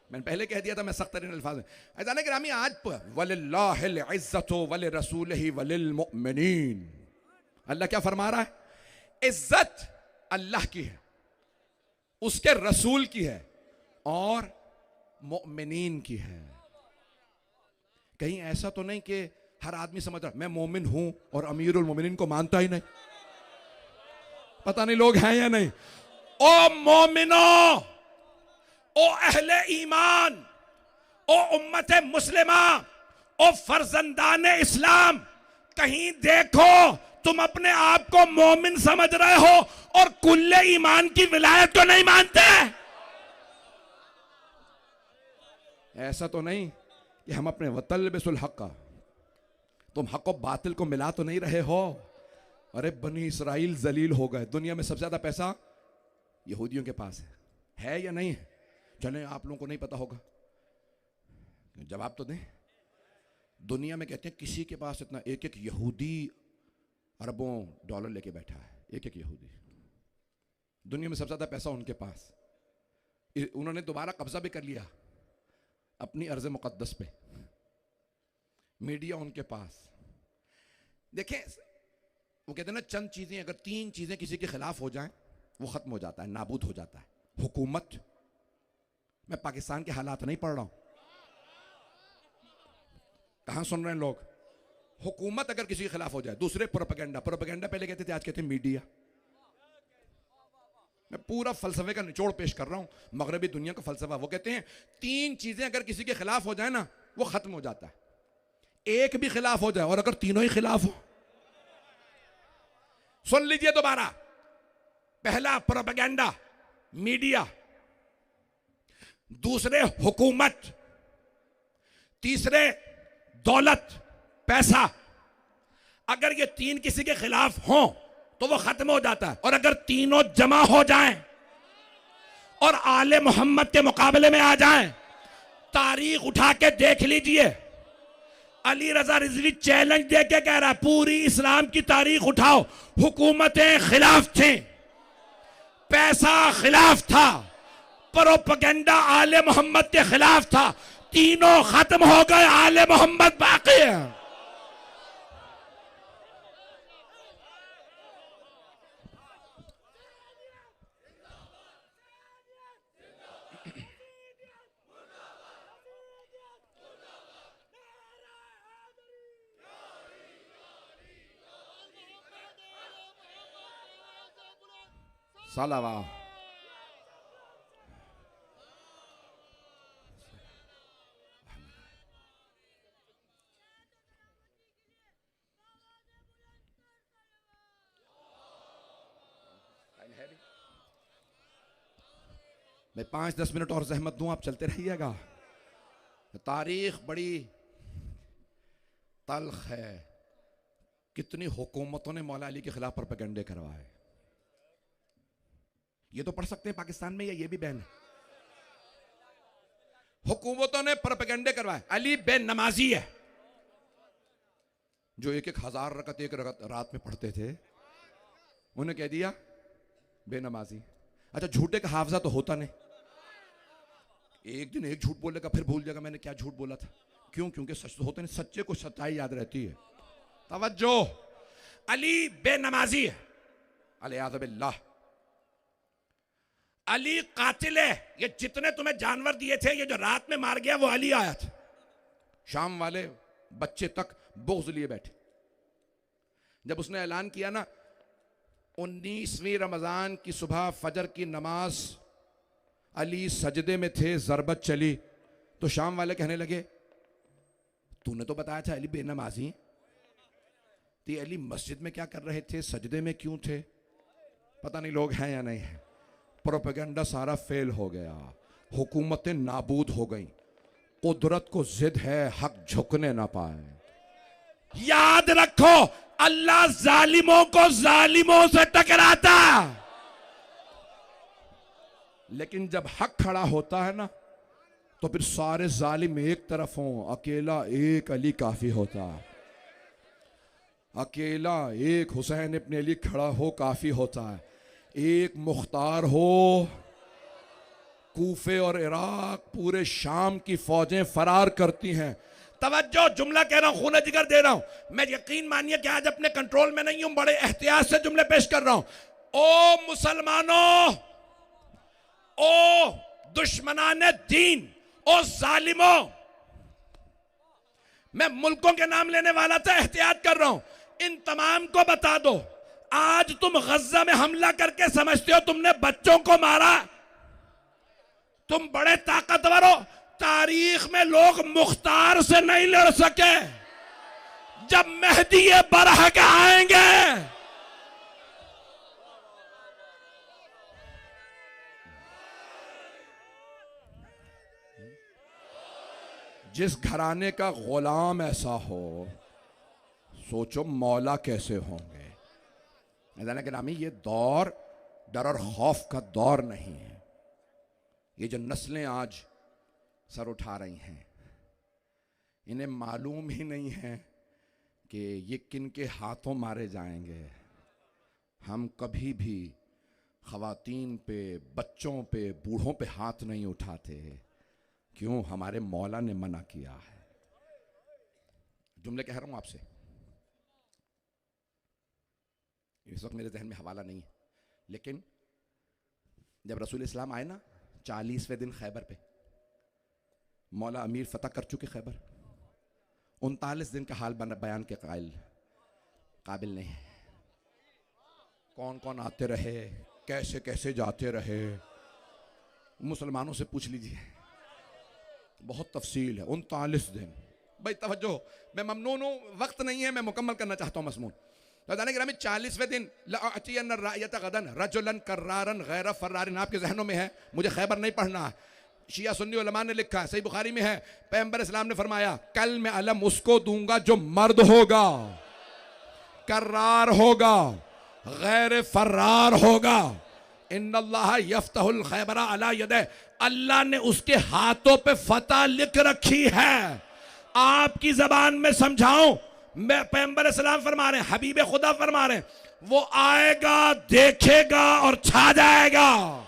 मैंने पहले कह दिया था मैं सख्त तरीन अल्फाज में। अज़ान गिरामी, आज वलिल्लाहिल इज़्ज़तु वलिरसूलिही वलिलमुमिनीन, अल्लाह क्या फरमा रहा है? इज्जत अल्लाह की है, उसके रसूल की है और मुमिनीन की है। कहीं ऐसा तो नहीं कि हर आदमी समझ रहा मैं मोमिन हूं और अमीरुल मोमिनीन को मानता ही नहीं। पता नहीं लोग हैं या नहीं। ओ मोमिनो, ओ अहले ईमान, ओ उम्मत मुस्लिमा, ओ फर्जंदान इस्लाम, कहीं देखो तुम अपने आप को मोमिन समझ रहे हो और कुल्ले ईमान की विलायत को नहीं मानते। ऐसा तो नहीं कि हम अपने वतलबिसुल हक का, तुम हक को बातिल को मिला तो नहीं रहे हो। अरे बनी इसराइल जलील हो गए। दुनिया में सबसे ज्यादा पैसा यहूदियों के पास है या नहीं है? चले आप लोगों को नहीं पता होगा, जवाब तो दें। दुनिया में कहते हैं किसी के पास इतना, एक एक यहूदी अरबों डॉलर लेके बैठा है, एक एक यहूदी। दुनिया में सबसे ज्यादा पैसा उनके पास। उन्होंने दोबारा कब्जा भी कर लिया अपनी अर्ज़ मुक़द्दस पे। मीडिया उनके पास। देखें, वो कहते हैं ना, चंद चीजें, अगर 3 चीजें किसी के खिलाफ हो जाएं वो खत्म हो जाता है, नाबूद हो जाता है। हुकूमत, मैं पाकिस्तान के हालात नहीं पढ़ रहा हूं, कहां सुन रहे हैं लोग। हुकूमत अगर किसी के खिलाफ हो जाए। दूसरे प्रोपेगेंडा, प्रोपेगेंडा पहले कहते थे, आज कहते हैं मीडिया। मैं पूरा फलसफे का निचोड़ पेश कर रहा हूं, मगरबी दुनिया का फलसफा। वो कहते हैं 3 चीजें अगर किसी के खिलाफ हो जाए ना वो खत्म हो जाता है। एक भी खिलाफ हो जाए, और अगर तीनों ही खिलाफ हो, सुन लीजिए दोबारा। पहला प्रोपेगेंडा, मीडिया। दूसरे हुकूमत। तीसरे दौलत, पैसा। अगर ये 3 किसी के खिलाफ हों तो वो खत्म हो जाता है। और अगर तीनों जमा हो जाएं और आले मोहम्मद के मुकाबले में आ जाएं, तारीख उठा के देख लीजिए। अली रजा रिजवी चैलेंज दे के कह रहा है, पूरी इस्लाम की तारीख उठाओ, हुकूमतें खिलाफ थी, पैसा खिलाफ था, प्रोपेगेंडा आले मोहम्मद के खिलाफ था, तीनों खत्म हो गए, आले मोहम्मद बाकी है। सलावा। मैं 5-10 मिनट और जहमत दूं, आप चलते रहिएगा। तारीख बड़ी तल्ख है। कितनी हुकूमतों ने मौला अली के खिलाफ प्रोपेगेंडे करवाए। ये तो पढ़ सकते हैं पाकिस्तान में, या ये भी बैन है। हुकूमतों ने प्रोपेगेंडे करवाए। अली बेनमाजी है, जो 1,000 रकत एक रकत रात में पढ़ते थे, उन्हें कह दिया बेनमाजी। अच्छा, झूठे का हाफजा तो होता नहीं। एक दिन एक झूठ बोलेगा, फिर भूल जाएगा मैंने क्या झूठ बोला था। क्यों? क्योंकि सच तो होते नहीं, सच्चे को सच्चाई याद रहती है। तवज्जो। अली बेनमाजी है, अलियाज़ बिल्लाह। अली कातिल है। ये जितने तुम्हें जानवर दिए थे, ये जो रात में मार गया, वो अली आया था। शाम वाले बच्चे तक बुग़्ज़ लिए बैठे। जब उसने ऐलान किया ना, 19वीं रमजान की सुबह फजर की नमाज, अली सजदे में थे, ज़रबत चली, तो शाम वाले कहने लगे, तूने तो बताया था अली बेनमाजी। तो अली मस्जिद में क्या कर रहे थे, सजदे में क्यों थे? पता नहीं लोग हैं या नहीं है। प्रोपेगेंडा सारा फेल हो गया, हुकूमतें नाबूद हो गई। कुदरत को जिद है, हक झुकने ना पाए। याद रखो, अल्लाह जालिमों को जालिमों से टकराता, लेकिन जब हक खड़ा होता है ना, तो फिर सारे जालिम एक तरफ हों, अकेला एक अली काफी होता है। अकेला एक हुसैन इब्न अली खड़ा हो काफी होता है। एक मुख्तार हो, कूफे और इराक, पूरे शाम की फौजें फरार करती हैं। तवज्जो, जुमला कह रहा हूं, खून जिगर दे रहा हूं। मैं यकीन मानिए कि आज अपने कंट्रोल में नहीं हूं, बड़े एहतियात से जुमले पेश कर रहा हूं। ओ मुसलमानों, ओ दुश्मनाने दीन, ओ जालिमों, मैं मुल्कों के नाम लेने वाला था, एहतियात कर रहा हूं। इन तमाम को बता दो, आज तुम गज्जा में हमला करके समझते हो तुमने बच्चों को मारा, तुम बड़े ताकतवर हो। तारीख में लोग मुख्तार से नहीं लड़ सके। जब मेहदी बरह के आएंगे, जिस घराने का गुलाम ऐसा हो, सोचो मौला कैसे होंगे। गिरामी, ये दौर डर और खौफ का दौर नहीं है। ये जो नस्लें आज सर उठा रही हैं, इन्हें मालूम ही नहीं है कि ये किन के हाथों मारे जाएंगे। हम कभी भी ख़वातीन पे, बच्चों पे, बूढ़ों पे हाथ नहीं उठाते। क्यों? हमारे मौला ने मना किया है। जुमले कह रहा हूँ आपसे, इस वक्त मेरे जहन में हवाला नहीं है, लेकिन जब रसूल इस्लाम आए ना 40वें दिन खैबर पे, मौला अमीर फतह कर चुके खैबर, 39 दिन का हाल बयान के काबिल नहीं है। कौन कौन आते रहे, कैसे कैसे जाते रहे, मुसलमानों से पूछ लीजिए, बहुत तफसील है। 39 दिन। भाई तवज्जो, मैं ममनून हूँ, वक्त नहीं है, मैं मुकम्मल करना चाहता हूँ मज़मून। तो जाने ग्रामी 40वें दिन लअतियन्न रायत गदन रजुलन कर्रारन गैर फर्रारिन, आपके जहनों में है, मुझे खैबर नहीं पढ़ना है। शिया सुन्नी उलमा ने लिखा है, सही बुखारी में है, पैगंबर इस्लाम ने फरमाया कल मैं अलम उसको दूंगा जो मर्द होगा, कर्रार होगा, गैर फर्रार होगा। इन्नल्लाह यफ्तहुल खैबरा अला यदे, अल्लाह ने उसके हाथों पे फतह लिख रखी है। आपकी जबान में समझाऊं, मैं पैगंबर इस्लाम फरमा रहे हैं, हबीब खुदा फरमा रहे हैं, वो आएगा, देखेगा और छा जाएगा।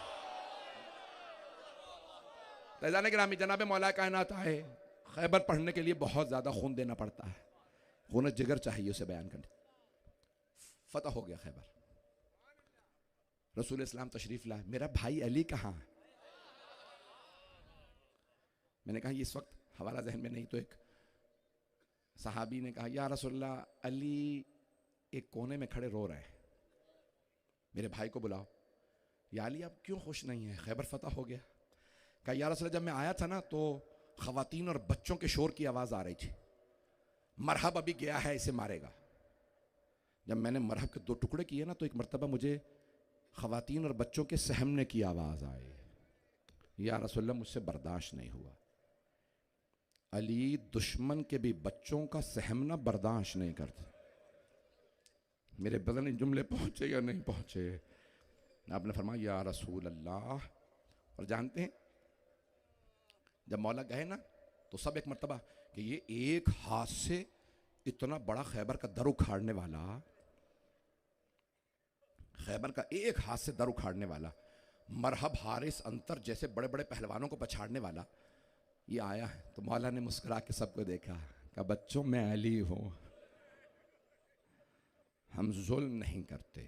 जाने ग्रामी जनाब मौला कायनात आए, खैबर पढ़ने के लिए बहुत ज्यादा खून देना पड़ता है, खून जिगर चाहिए उसे बयान करने। फतह हो गया खैबर, रसूल इस्लाम तशरीफ लाए, मेरा भाई अली कहाँ है? मैंने कहा इस वक्त हवाला जहन में नहीं, तो एक सहाबी ने कहा या रसूलल्लाह अली एक कोने में खड़े रो रहे हैं, मेरे भाई को बुलाओ। या अली आप क्यों खुश नहीं है, खैबर फतह हो गया। कहा या रसूलल्लाह जब मैं आया था ना तो खवातीन और बच्चों के शोर की आवाज आ रही थी, मरहब अभी गया है, इसे मारेगा। जब मैंने मरहब के 2 टुकड़े किए ना तो एक मरतबा मुझे खवातीन और बच्चों के सहमने की आवाज आई। या रसूलल्लाह मुझसे बर्दाश्त नहीं हुआ। अली दुश्मन के भी बच्चों का सहमना बर्दाश्त नहीं करते। मेरे बदन जुमले पहुंचे या नहीं पहुंचे? आपने फरमाया या रसूल अल्लाह। और जानते हैं जब मौला गए ना तो सब एक मर्तबा कि ये एक हाथ से इतना बड़ा खैबर का दर उखाड़ने वाला, खैबर का एक हाथ से दर उखाड़ने वाला, मरहब हारिस अंतर जैसे बड़े बड़े पहलवानों को पछाड़ने वाला ये आया है। तो मौला ने मुस्कुरा के सबको देखा, कहा बच्चों मैं अली हूं, हम जुल्म नहीं करते।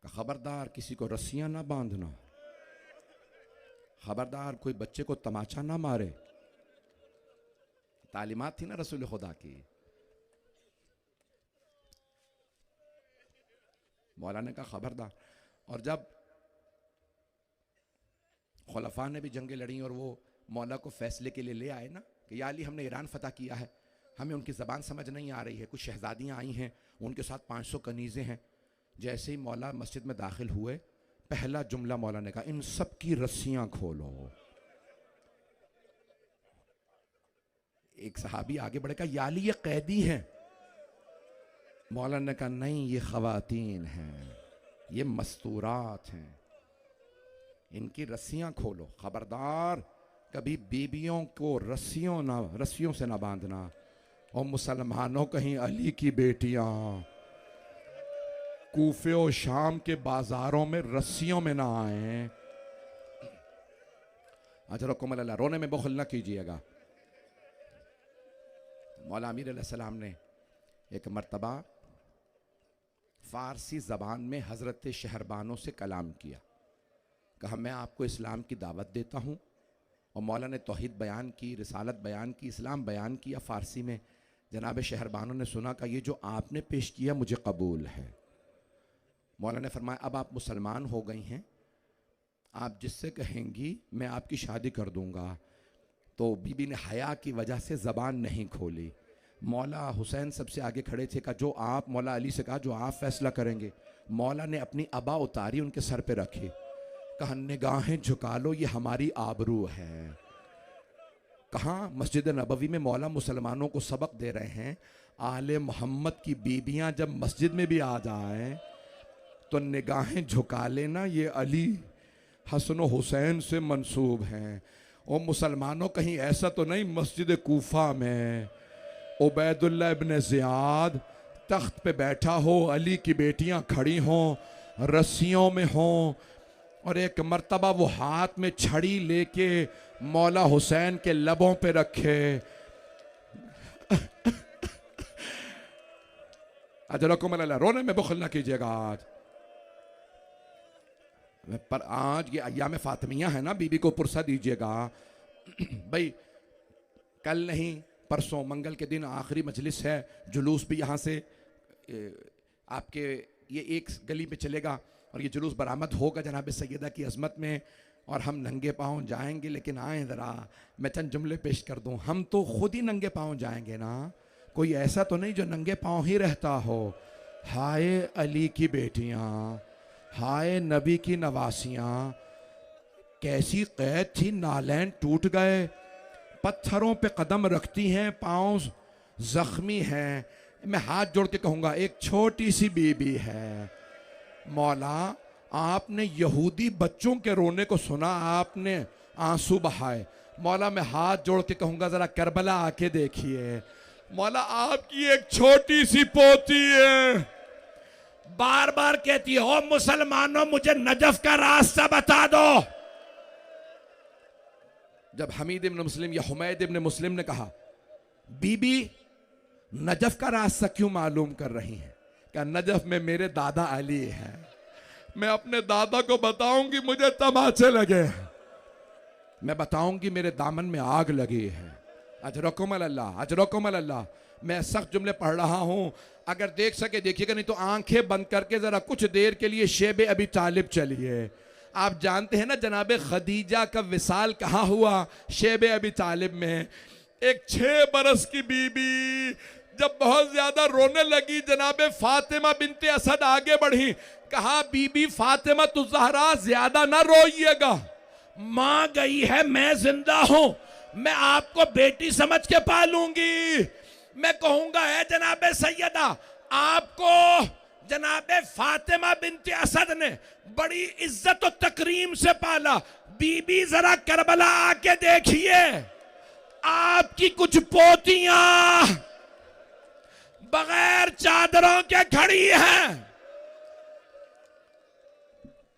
खबरदार किसी को रस्सियां ना बांधना, खबरदार कोई बच्चे को तमाचा ना मारे। तालीमात थी ना रसूल खुदा की। मौला ने कहा खबरदार। और जब खुलफा ने भी जंगें लड़ी और वो मौला को फैसले के लिए ले आए ना कि या अली हमने ईरान फतह किया है, हमें उनकी ज़बान समझ नहीं आ रही है, कुछ शहजादियाँ आई हैं, उनके साथ 500 कनीज़ें हैं। जैसे ही मौला मस्जिद में दाखिल हुए, पहला जुमला मौला ने कहा इन सब की रस्सियाँ खोलो। एक सहाबी आगे बढ़े कहा या अली ये कैदी हैं। मौला ने कहा नहीं ये खवातीन हैं, ये मस्तूरात हैं, इनकी रस्सियां खोलो। खबरदार कभी बीबियों को रस्सियों से ना बांधना। और मुसलमानों कहीं अली की बेटियां कूफे और शाम के बाजारों में रस्सियों में ना आए। अजरकुम अल्लाह, रोने में बखल ना कीजिएगा। मौला अमीर अलैहिस्सलाम ने एक मर्तबा फारसी ज़बान में हज़रत शहरबानों से कलाम किया, कहा मैं आपको इस्लाम की दावत देता हूँ। और मौला ने तौहीद बयान की, रिसालत बयान की, इस्लाम बयान किया फ़ारसी में। जनाब शहरबानों ने सुना कि ये जो आपने पेश किया मुझे कबूल है। मौला ने फरमाया अब आप मुसलमान हो गई हैं, आप जिससे कहेंगी मैं आपकी शादी कर दूँगा। तो बीबी ने हया की वजह से ज़बान नहीं खोली। मौला हुसैन सबसे आगे खड़े थे, कहा जो आप, मौला अली से कहा जो आप फैसला करेंगे। मौला ने अपनी अबा उतारी, उनके सर पे रखी, कहा निगाहें झुका लो, ये हमारी आबरू है। कहाँ? मस्जिद नबवी में मौला मुसलमानों को सबक दे रहे हैं। आले मोहम्मद की बीबियां जब मस्जिद में भी आ जाएं तो निगाहें झुका लेना, ये अली हसन हुसैन से मंसूब हैं। ओ मुसलमानों, कहीं ऐसा तो नहीं मस्जिद कूफा में उबैदुल्लाह इब्न ज़ियाद तख्त पे बैठा हो, अली की बेटियां खड़ी हों, रस्सियों में हों, और एक मर्तबा वो हाथ में छड़ी लेके मौला हुसैन के लबों पे रखे। अजरकुम अल्लाह, रोने में बुखल ना कीजिएगा। आज पर आज ये अय्याम फातिमिया है ना, बीबी को पुरसा दीजिएगा भाई। कल नहीं परसों मंगल के दिन आखिरी मजलिस है, जुलूस भी यहाँ से आपके ये एक गली में चलेगा और ये जुलूस बरामद होगा जनाब सैयदा की अजमत में, और हम नंगे पाँव जाएंगे। लेकिन आए ज़रा मैं चंद जुमले पेश कर दूं, हम तो खुद ही नंगे पाँव जाएंगे ना, कोई ऐसा तो नहीं जो नंगे पाँव ही रहता हो। हाय अली की बेटियां, हाय नबी की नवासियां, कैसी कैद थी, नालैन टूट गए, पत्थरों पे कदम रखती हैं, पाँव जख्मी हैं। मैं हाथ जोड़ के कहूँगा, एक छोटी सी बीबी है। मौला, आपने यहूदी बच्चों के रोने को सुना, आपने आंसू बहाए। मौला, मैं हाथ जोड़ के कहूँगा, ज़रा करबला आके देखिए। मौला, आपकी एक छोटी सी पोती है, बार बार कहती है, ओ मुसलमानों, मुझे नजफ का रास्ता बता दो। जब हमीद इब्न मुस्लिम या हुमैद इब्न मुस्लिम ने कहा, बीबी नजफ का रास्ता क्यों मालूम कर रही हैं? क्या नजफ में मेरे दादा अली हैं, मैं अपने दादा को बताऊंगी मुझे तमाचे लगे हैं, मैं बताऊंगी मेरे दामन में आग लगी है। अजरकुम अल्लाह, अजरकुम अल्लाह। मैं सख्त जुमले पढ़ रहा हूं, अगर देख सके देखिएगा, नहीं तो आंखें बंद करके जरा कुछ देर के लिए शेब अबी तालिब चलिए। आप जानते हैं ना जनाब खदीजा का विसाल कहाँ हुआ? शेब अबी तालिब में। एक 6 बरस की बीबी जब बहुत ज्यादा रोने लगी, जनाब फातिमा बिनते असद आगे बढ़ी, कहा, बीबी फातिमा तु ज़हरा, ज्यादा ना रोइएगा, मां गई है, मैं जिंदा हूं, मैं आपको बेटी समझ के पालूंगी। मैं कहूंगा, है जनाब सैयदा, आपको जनाब फातिमा बिनते असद ने बड़ी इज्जत और तकरीम से पाला। बीबी जरा करबला आके देखिए, आपकी कुछ पोतियां बगैर चादरों के खड़ी हैं।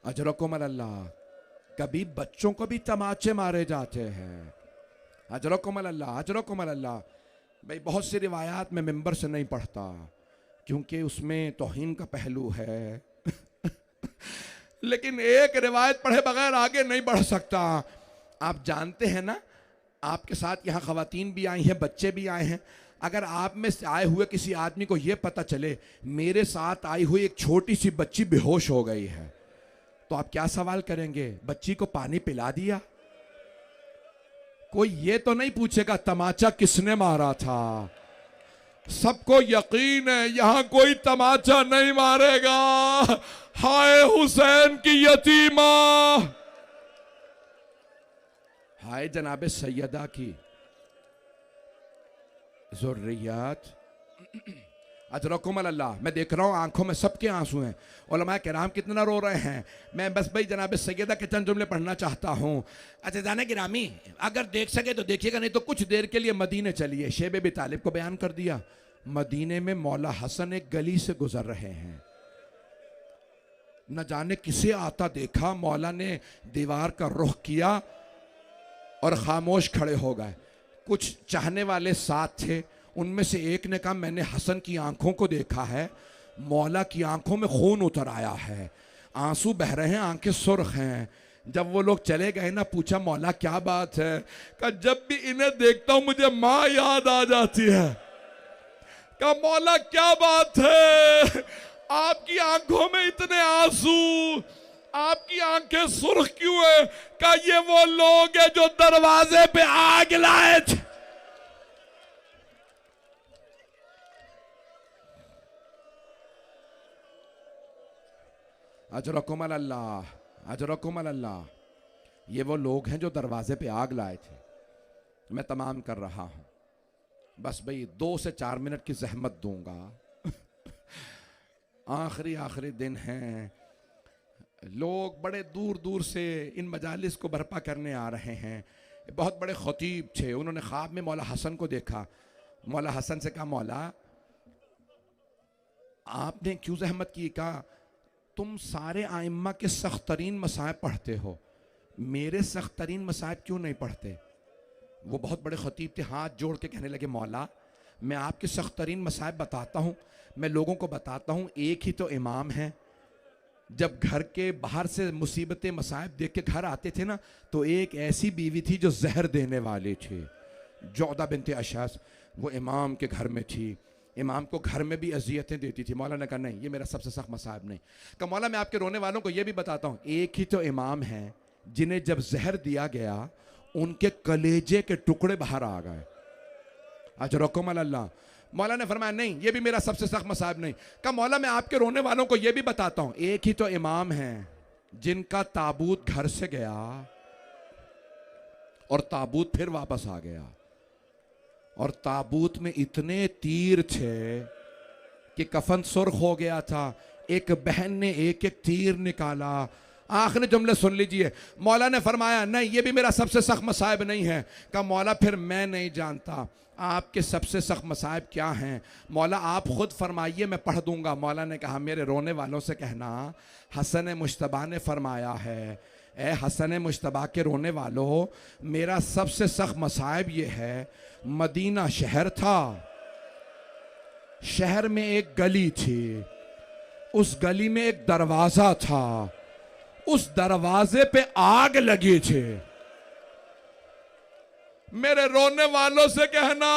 अजरकुम अल्लाह। कभी बच्चों को भी तमाचे मारे जाते हैं। अजरकुम अल्लाह, अजरकुम अल्लाह। भाई बहुत सी रिवायात में मिंबर से नहीं पढ़ता क्योंकि उसमें तौहीन का पहलू है लेकिन एक रिवायत पढ़े बगैर आगे नहीं बढ़ सकता। आप जानते हैं ना, आपके साथ यहाँ खवातीन भी आई हैं, बच्चे भी आए हैं। अगर आप में से आए हुए किसी आदमी को यह पता चले मेरे साथ आई हुई एक छोटी सी बच्ची बेहोश हो गई है, तो आप क्या सवाल करेंगे? बच्ची को पानी पिला दिया? कोई ये तो नहीं पूछेगा तमाचा किसने मारा था। सबको यकीन है यहां कोई तमाचा नहीं मारेगा। हाय हुसैन की यतीमा, हाय जनाबे सैयदा की ज़ुर्रियत। अजरकुम अल्लाह। मैं देख रहा हूँ आंखों में सबके आंसू हैं। उलमा किराम कितना रो रहे हैं। मैं बस भाई जनाब सैयदा के चंद जुमले पढ़ना चाहता हूँ। अच्छा जाने गिरामी, अगर देख सके तो देखिएगा, नहीं तो कुछ देर के लिए मदीने चलिए। शेब अबी तालिब को बयान कर दिया। मदीने में मौला हसन एक गली से गुजर रहे हैं, न जाने किसे आता देखा, मौला ने दीवार का रुख किया और खामोश खड़े हो गए। कुछ चाहने वाले साथ थे, उनमें से एक ने कहा, मैंने हसन की आंखों को देखा है, मौला की आंखों में खून उतर आया है, आंसू बह रहे हैं, आंखें सुर्ख हैं। जब वो लोग चले गए ना, पूछा मौला क्या बात है? कहा जब भी इन्हें देखता हूं मुझे माँ याद आ जाती है। कहा मौला क्या बात है, आपकी आंखों में इतने आंसू, आपकी आंखें सुर्ख क्यों है? कहा ये वो लोग हैं जो दरवाजे पे आग लाए थे। अजरकुम अल्लाह, अजरकुम अल्लाह। ये वो लोग हैं जो दरवाजे पे आग लाए थे। मैं तमाम कर रहा हूं, बस भाई 2 से 4 मिनट की जहमत दूंगा। आखिरी दिन हैं, लोग बड़े दूर दूर से इन मजालिस को बर्पा करने आ रहे हैं। बहुत बड़े खतीब थे, उन्होंने ख्वाब में मौला हसन को देखा। मौला हसन से कहा, मौला आपने क्यों जहमत की? कहा, तुम सारे आइम्मा के सख्त तरीन मसाइब पढ़ते हो, मेरे सख्त तरीन मसाइब क्यों नहीं पढ़ते? वो बहुत बड़े खतीब थे, हाथ जोड़ के कहने लगे, मौला मैं आपके सख्त तरीन मसाइब बताता हूँ, मैं लोगों को बताता हूँ, एक ही तो इमाम है। जब घर के बाहर से मुसीबतें मसाइब देख के घर आते थे ना, तो एक ऐसी बीवी थी जो जहर देने वाली थी, जौदा बिनते अशास, वो इमाम के घर में थी। इमाम को घर में भी अजियतें देती थी। मौला ने कहा, नहीं ये मेरा सबसे सख्त मसाइब नहीं। कहा, मौला मैं आपके रोने वालों को ये भी बताता हूँ, एक ही तो इमाम है जिन्हें जब जहर दिया गया उनके कलेजे के टुकड़े बाहर आ गए। अजरकुम अल्लाह। मौला ने फरमाया, नहीं ये भी मेरा सबसे सख्त मसाइब नहीं। कहा, मौला मैं आपके रोने वालों को ये भी बताता हूँ, एक ही तो इमाम है जिनका ताबूत घर से गया और ताबूत फिर वापस आ गया, और ताबूत में इतने तीर थे कि कफन सुर्ख हो गया था। एक बहन ने एक एक तीर निकाला। आखिरी जुमले सुन लीजिए। मौला ने फरमाया, नहीं ये भी मेरा सबसे सख्त मसाइब नहीं है। कहा, मौला फिर मैं नहीं जानता आपके सबसे सख्त मसाइब क्या हैं। मौला आप खुद फरमाइए, मैं पढ़ दूंगा। मौला ने कहा, मेरे रोने वालों से कहना हसन मुश्तबा ने फरमाया है, ए हसन मुश्तबा के रोने वालों, मेरा सबसे सख्त मसाइब ये है, मदीना शहर था, शहर में एक गली थी, उस गली में एक दरवाजा था, उस दरवाजे पे आग लगी थी। मेरे रोने वालों से कहना,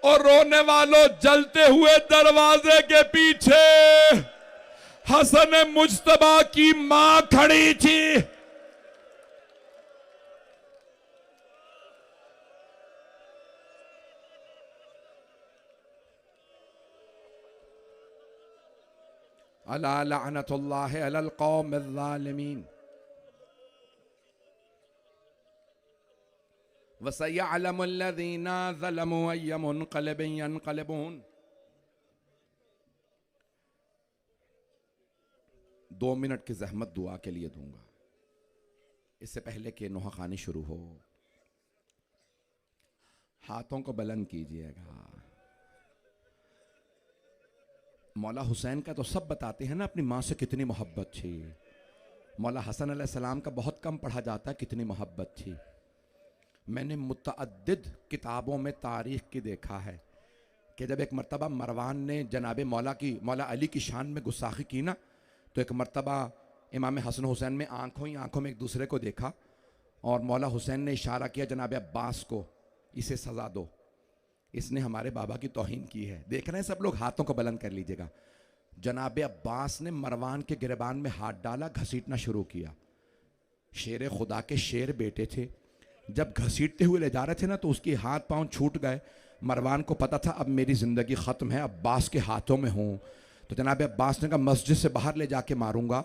और रोने वालों जलते हुए दरवाजे के पीछे हसन मुज्तबा की मां खड़ी थी। अला लअनतुल्लाहि अलल कौमिज़ ज़ालिमीन वसयअलमुल लज़ीना ज़लमू अय्य मुनक़लिबिन यनक़लिबून। 2 मिनट की जहमत दुआ के लिए दूंगा, इससे पहले कि नोहा खानी शुरू हो। हाथों को बुलंद कीजिएगा। मौला हुसैन का तो सब बताते हैं ना अपनी माँ से कितनी मोहब्बत थी। मौला हसन अलैहिस्सलाम का बहुत कम पढ़ा जाता है कितनी मोहब्बत थी। मैंने मुतअद्दिद किताबों में तारीख़ की देखा है कि जब एक मर्तबा मरवान ने जनाब मौला अली की शान में गुस्ताखी की ना, तो एक मर्तबा इमाम हसन हुसैन में आंखों ही आंखों में एक दूसरे को देखा, और मौला हुसैन ने इशारा किया जनाब अब्बास को, इसे सज़ा दो, इसने हमारे बाबा की तौहीन की है। देख रहे हैं सब लोग, हाथों को बुलंद कर लीजिएगा। जनाब अब्बास ने मरवान के गिरबान में हाथ डाला, घसीटना शुरू किया। शेर खुदा के शेर बेटे थे, जब घसीटते हुए ले जा रहे थे ना, तो उसके हाथ पांव छूट गए। मरवान को पता था अब मेरी ज़िंदगी ख़त्म है, अब्बास के हाथों में हूँ। तो जनाब अब्बास ने कहा मस्जिद से बाहर ले जाके मारूंगा।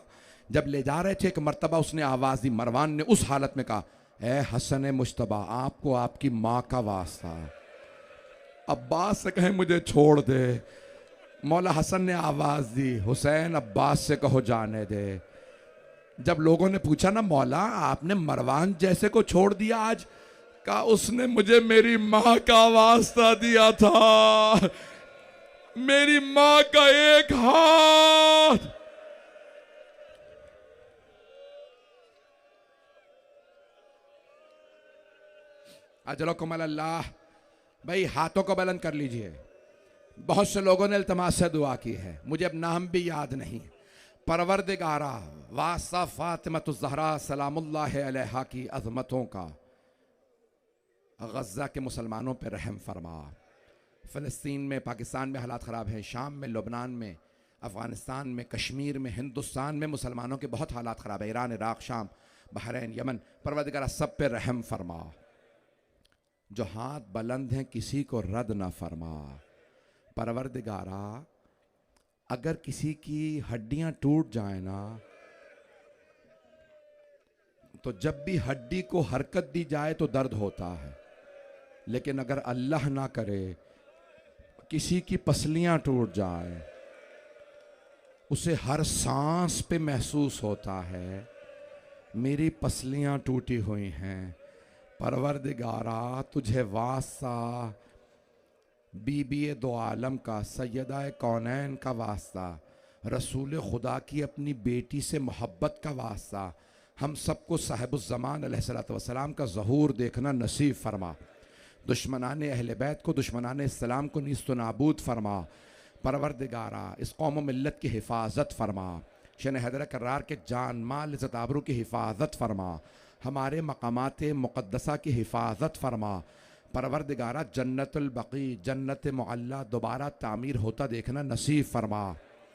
जब ले जा रहे थे, एक मर्तबा उसने आवाज़ दी, मरवान ने उस हालत में कहा, ए हसन मुश्तबा, आपको आपकी माँ का वास्ता। अब्बास से कहे मुझे छोड़ दे। मौला हसन ने आवाज़ दी, हुसैन अब्बास से कहो जाने दे। जब लोगों ने पूछा ना, मौला आपने मरवान जैसे को छोड़ दिया आज? कहा उसने मुझे मेरी माँ का वास्ता दिया था, मेरी माँ का एक हाथ। अजरकुम अल्लाह। भाई हाथों को बुलंद कर लीजिए। बहुत से लोगों ने इल्तमास से दुआ की है, मुझे अब नाम भी याद नहीं। परवरदिगारा वासा फातिमतुज़ ज़हरा सलामुल्लाह अलैहा की अज़मतों का गज़ा के मुसलमानों पर रहम फरमा। फ़लस्तीन में, पाकिस्तान में हालात ख़राब हैं, शाम में, लुबनान में, अफ़गानिस्तान में, कश्मीर में, हिंदुस्तान में मुसलमानों के बहुत हालात ख़राब है, ईरान, इराक़, शाम, बहरैन, यमन। परवरदिगारा सब पे रहम फरमा। जो हाथ बुलंद हैं किसी को रद्द ना फरमा। परवरदिगारा अगर किसी की हड्डियां टूट जाए ना, तो जब भी हड्डी को हरकत दी जाए तो दर्द होता है, लेकिन अगर अल्लाह ना करे किसी की पसलियां टूट जाए, उसे हर सांस पे महसूस होता है मेरी पसलियां टूटी हुई हैं, परवरदिगारा तुझे वास्ता, बीबी दो आलम का, सैयदा कौनैन का वास्ता, रसूल खुदा की अपनी बेटी से मोहब्बत का वास्ता, हम सबको साहिबुज़्ज़मान अलैहिस्सलातु वस्सलाम का ज़हूर देखना नसीब फरमा। दुश्मनान अहले बैत को, दुश्मनान इस्लाम को नीस्त नाबूद फरमा। परवरदिगारा इस कौम मिल्लत की हिफाजत फरमा। शन हैदर करार के जान माल इज़्ज़त आबरू की हिफाजत फरमा। हमारे मकामात मुक़द्दसा की हिफाजत फरमा। परवरदिगारा जन्नतुल बक़ी, जन्नत मुअल्ला दोबारा तामीर होता देखना नसीब फरमा।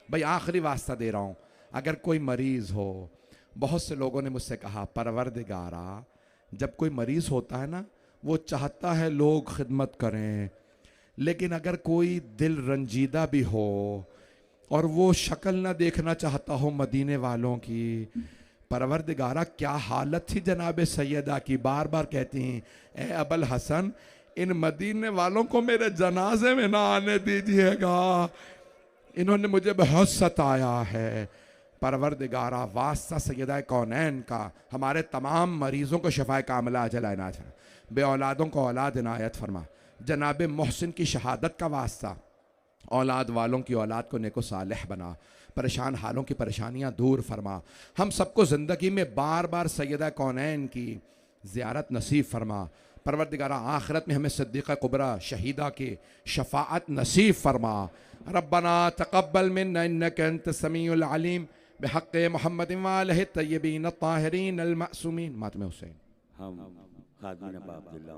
भाई आखिरी वास्ता दे रहा हूँ, अगर कोई मरीज़ हो, बहुत से लोगों ने मुझसे कहा परवरदिगारा जब कोई मरीज़ होता है ना, वो चाहता है लोग खिदमत करें, लेकिन अगर कोई दिल रंजीदा भी हो और वो शक्ल ना देखना चाहता हो मदीने वालों की, परवरदिगारा क्या हालत थी जनाब सैयदा की, बार बार कहती हैं ए अबल हसन इन मदीने वालों को मेरे जनाजे में ना आने दीजिएगा, इन्होंने मुझे बहुत सताया है। परवरदिगारा वास्ता सैयदा कौनैन का, हमारे तमाम मरीज़ों को शफाए कामिला अजल इनायत फरमा, बे औलादों को औलाद इनायत फरमा। जनाब मोहसिन की शहादत का वास्ता, औलाद वालों की औलाद को नेको सालेह बना, परेशान हालों की परेशानियां दूर फरमा। हम सबको ज़िंदगी में बार बार सैयदा कौनैन की ज़ियारत नसीब फरमा। परवरदिगारा आखिरत में हमें सिद्दीक़ा कुबरा शहीदा के शफ़ाअत नसीब फरमा। रब्बना तक़ब्बल मिन्ना इन्नका अंतस समीउल अलीम बिहक़्क़ि मुहम्मदिन व आलिहि तय्यबीन अत्ताहिरीन अल मासूमीन। मातम हुसैन। हम खादिम अब्दुल्लाह